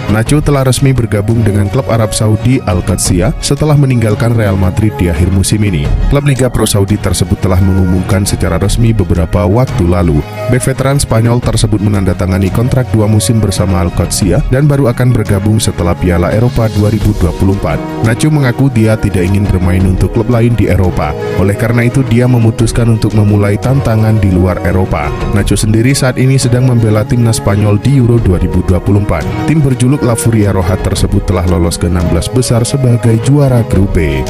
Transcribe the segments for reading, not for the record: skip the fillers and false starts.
Nacho telah resmi bergabung dengan klub Arab Saudi Al-Qadsiya setelah meninggalkan Real Madrid di akhir musim ini. Klub Liga Pro Saudi tersebut telah mengumumkan secara resmi beberapa waktu lalu. Bek veteran Spanyol tersebut menandatangani kontrak 2 musim bersama Al-Qadsiya dan baru akan bergabung setelah Piala Eropa 2024. Nacho mengaku dia tidak ingin bermain untuk klub lain di Eropa. Oleh karena itu dia memutuskan untuk memulai tantangan di luar Eropa. Nacho sendiri saat ini sedang membela timnas Spanyol di Euro 2024. Tim berjuluk La Furia Roja tersebut telah lolos ke 16 besar sebagai juara grup B.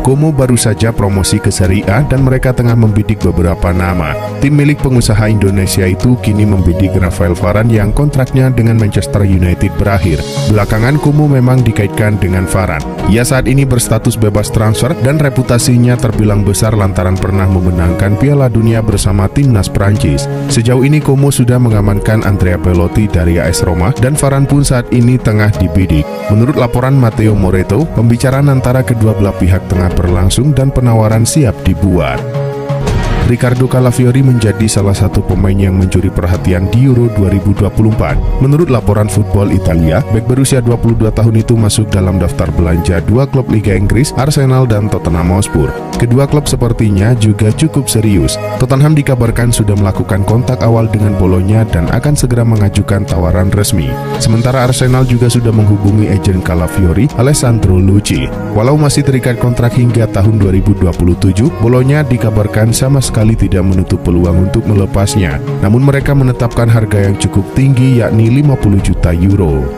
Como baru saja promosi ke Serie A dan mereka tengah membidik beberapa nama. Tim milik pengusaha Indonesia itu kini membidik Rafael Varane yang kontraknya dengan Manchester United berakhir. Belakangan Como memang dikaitkan dengan Varane. Ia saat ini berstatus bebas transfer dan reputasinya terbilang besar lantaran pernah memenangkan Piala Dunia bersama timnas Prancis. Sejauh ini Como sudah mengamankan Andrea Belotti dari AS Roma dan Varane pun saat ini tengah dibidik. Menurut laporan Matteo Moretto, pembicaraan antara kedua belah pihak tengah berlangsung dan penawaran siap dibuat. Riccardo Calafiori menjadi salah satu pemain yang mencuri perhatian di Euro 2024. Menurut laporan Football Italia, bek berusia 22 tahun itu masuk dalam daftar belanja 2 klub Liga Inggris, Arsenal dan Tottenham Hotspur. Kedua klub sepertinya juga cukup serius. Tottenham dikabarkan sudah melakukan kontak awal dengan Bologna dan akan segera mengajukan tawaran resmi. Sementara Arsenal juga sudah menghubungi agen Calafiori, Alessandro Lucci. Walau masih terikat kontrak hingga tahun 2027, Bologna dikabarkan sama sekali tidak menutup peluang untuk melepasnya. Namun mereka menetapkan harga yang cukup tinggi yakni 50 juta euro.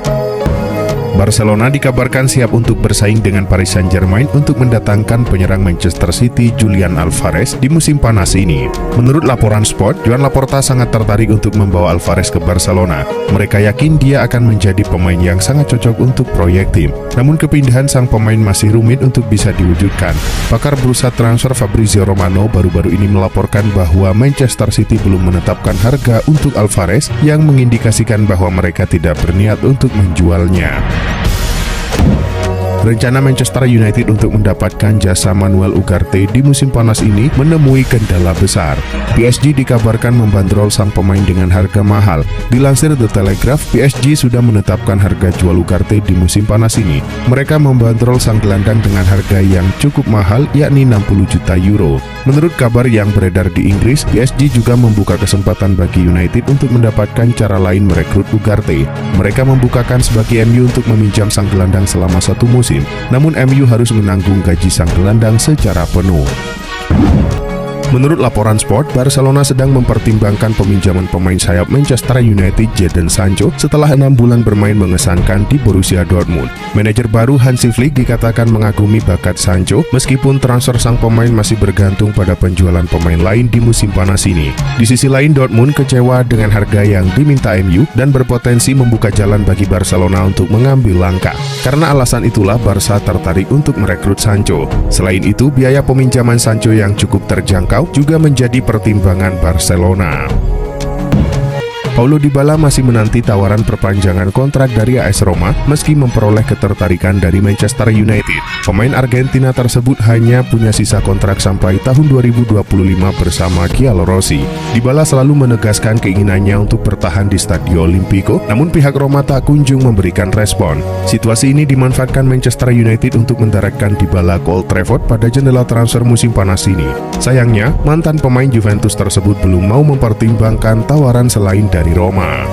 Barcelona dikabarkan siap untuk bersaing dengan Paris Saint-Germain untuk mendatangkan penyerang Manchester City Julian Alvarez di musim panas ini. Menurut laporan Sport, Joan Laporta sangat tertarik untuk membawa Alvarez ke Barcelona. Mereka yakin dia akan menjadi pemain yang sangat cocok untuk proyek tim. Namun kepindahan sang pemain masih rumit untuk bisa diwujudkan. Pakar bursa transfer Fabrizio Romano baru-baru ini melaporkan bahwa Manchester City belum menetapkan harga untuk Alvarez yang mengindikasikan bahwa mereka tidak berniat untuk menjualnya. Rencana Manchester United untuk mendapatkan jasa Manuel Ugarte di musim panas ini menemui kendala besar. PSG dikabarkan membandrol sang pemain dengan harga mahal. Dilansir The Telegraph, PSG sudah menetapkan harga jual Ugarte di musim panas ini. Mereka membandrol sang gelandang dengan harga yang cukup mahal, yakni 60 juta euro. Menurut kabar yang beredar di Inggris, PSG juga membuka kesempatan bagi United untuk mendapatkan cara lain merekrut Ugarte. Mereka membukakan sebagai MU untuk meminjam sang gelandang selama 1 musim. Namun MU harus menanggung gaji sang gelandang secara penuh. Menurut laporan Sport, Barcelona sedang mempertimbangkan peminjaman pemain sayap Manchester United Jadon Sancho setelah 6 bulan bermain mengesankan di Borussia Dortmund. Manajer baru Hansi Flick dikatakan mengagumi bakat Sancho meskipun transfer sang pemain masih bergantung pada penjualan pemain lain di musim panas ini. Di sisi lain, Dortmund kecewa dengan harga yang diminta MU dan berpotensi membuka jalan bagi Barcelona untuk mengambil langkah. Karena alasan itulah Barca tertarik untuk merekrut Sancho. Selain itu, biaya peminjaman Sancho yang cukup terjangkau juga menjadi pertimbangan Barcelona. Paulo Dybala masih menanti tawaran perpanjangan kontrak dari AS Roma meski memperoleh ketertarikan dari Manchester United. Pemain Argentina tersebut hanya punya sisa kontrak sampai tahun 2025 bersama Giallorossi. Dybala selalu menegaskan keinginannya untuk bertahan di Stadio Olimpico, namun pihak Roma tak kunjung memberikan respon. Situasi ini dimanfaatkan Manchester United untuk mendaratkan Dybala ke Old Trafford pada jendela transfer musim panas ini. Sayangnya, mantan pemain Juventus tersebut belum mau mempertimbangkan tawaran selain dari Roma.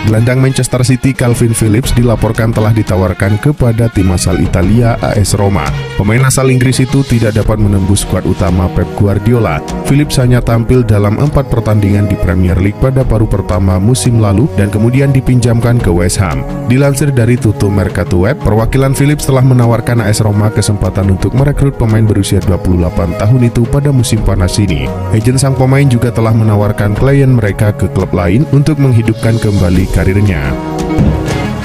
Gelandang Manchester City Calvin Phillips dilaporkan telah ditawarkan kepada tim asal Italia AS Roma. Pemain asal Inggris itu tidak dapat menembus skuad utama Pep Guardiola. Phillips hanya tampil dalam 4 pertandingan di Premier League pada paruh pertama musim lalu dan kemudian dipinjamkan ke West Ham. Dilansir dari Tutto Mercato Web, perwakilan Phillips telah menawarkan AS Roma kesempatan untuk merekrut pemain berusia 28 tahun itu pada musim panas ini. Agen sang pemain juga telah menawarkan klien mereka ke klub lain untuk menghidupkan kembali karirnya.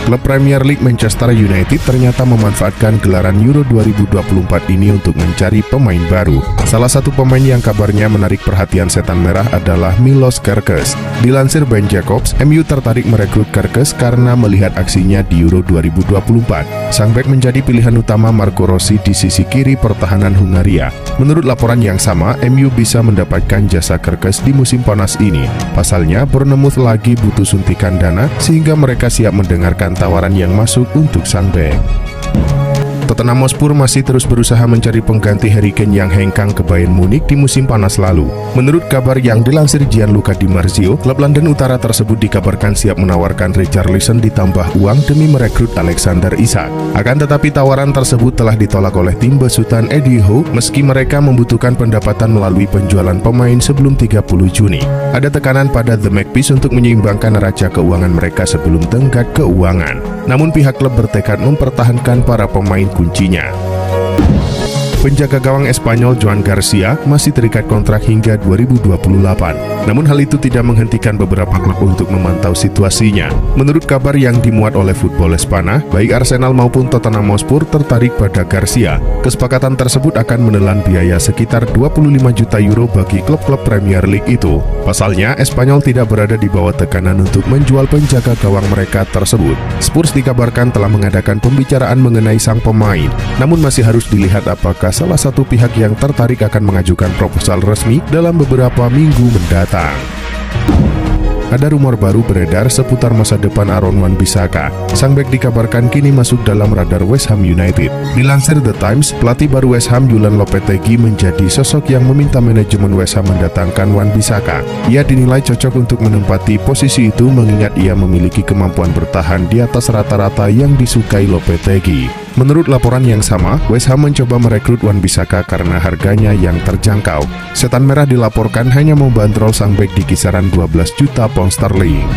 Klub Premier League Manchester United ternyata memanfaatkan gelaran Euro 2024 ini untuk mencari pemain baru. Salah satu pemain yang kabarnya menarik perhatian setan merah adalah Milos Kerkez. Dilansir Ben Jacobs, MU tertarik merekrut Kerkez karena melihat aksinya di Euro 2024. Sang bek menjadi pilihan utama Marco Rossi di sisi kiri pertahanan Hungaria. Menurut laporan yang sama, MU bisa mendapatkan jasa Kerkez di musim panas ini. Pasalnya, Bournemouth lagi butuh suntikan dana sehingga mereka siap mendengarkan tawaran yang masuk untuk sang bek. Tottenham Hotspur masih terus berusaha mencari pengganti Harry Kane yang hengkang ke Bayern Munich di musim panas lalu. Menurut kabar yang dilansir Gianluca Di Marzio, klub London Utara tersebut dikabarkan siap menawarkan Richarlison ditambah uang demi merekrut Alexander Isak. Akan tetapi tawaran tersebut telah ditolak oleh tim besutan Eddie Howe meski mereka membutuhkan pendapatan melalui penjualan pemain sebelum 30 Juni. Ada tekanan pada The Magpies untuk menyeimbangkan neraca keuangan mereka sebelum tenggat keuangan. Namun pihak klub bertekad mempertahankan para pemain kuncinya. Penjaga gawang Espanyol Joan Garcia masih terikat kontrak hingga 2028. Namun hal itu tidak menghentikan beberapa klub untuk memantau situasinya. Menurut kabar yang dimuat oleh Football Espana, baik Arsenal maupun Tottenham Hotspur tertarik pada Garcia. Kesepakatan tersebut akan menelan biaya sekitar 25 juta euro bagi klub-klub Premier League itu. Pasalnya, Espanyol tidak berada di bawah tekanan untuk menjual penjaga gawang mereka tersebut. Spurs dikabarkan telah mengadakan pembicaraan mengenai sang pemain. Namun masih harus dilihat apakah salah satu pihak yang tertarik akan mengajukan proposal resmi dalam beberapa minggu mendatang. Ada rumor baru beredar seputar masa depan Aaron Wan-Bissaka. Sang bek dikabarkan kini masuk dalam radar West Ham United. Dilansir The Times, pelatih baru West Ham Julen Lopetegui menjadi sosok yang meminta manajemen West Ham mendatangkan Wan-Bissaka. Ia dinilai cocok untuk menempati posisi itu mengingat ia memiliki kemampuan bertahan di atas rata-rata yang disukai Lopetegui. Menurut laporan yang sama, West Ham mencoba merekrut Wan-Bissaka karena harganya yang terjangkau. Setan merah dilaporkan hanya membandrol sang bek di kisaran 12 juta pound sterling.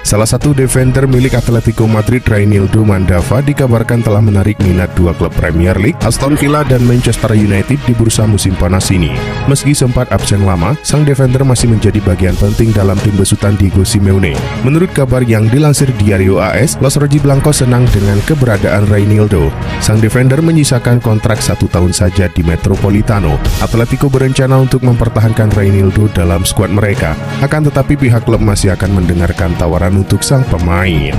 Salah satu defender milik Atletico Madrid, Reinildo Mandava, dikabarkan telah menarik minat dua klub Premier League, Aston Villa dan Manchester United di bursa musim panas ini. Meski sempat absen lama, sang defender masih menjadi bagian penting dalam tim besutan Diego Simeone. Menurut kabar yang dilansir Diario AS, Los Rojiblancos senang dengan keberadaan Reinildo. Sang defender menyisakan kontrak 1 tahun saja di Metropolitano. Atletico berencana untuk mempertahankan Reinildo dalam skuad mereka. Akan tetapi pihak klub masih akan mendengarkan tawaran untuk sang pemain.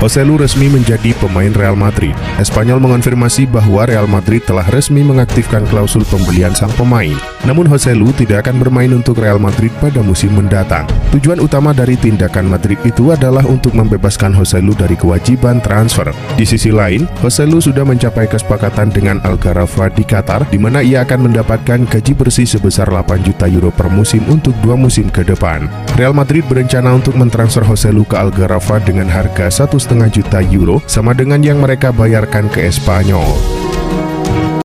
Joselu resmi menjadi pemain Real Madrid. Espanyol mengonfirmasi bahwa Real Madrid telah resmi mengaktifkan klausul pembelian sang pemain. Namun Joselu tidak akan bermain untuk Real Madrid pada musim mendatang. Tujuan utama dari tindakan Madrid itu adalah untuk membebaskan Joselu dari kewajiban transfer. Di sisi lain, Joselu sudah mencapai kesepakatan dengan Al Gharafa di Qatar, di mana ia akan mendapatkan gaji bersih sebesar 8 juta euro per musim untuk 2 musim ke depan. Real Madrid berencana untuk mentransfer Joselu ke Al Gharafa dengan harga 1,5 juta euro, sama dengan yang mereka bayarkan ke Espanyol.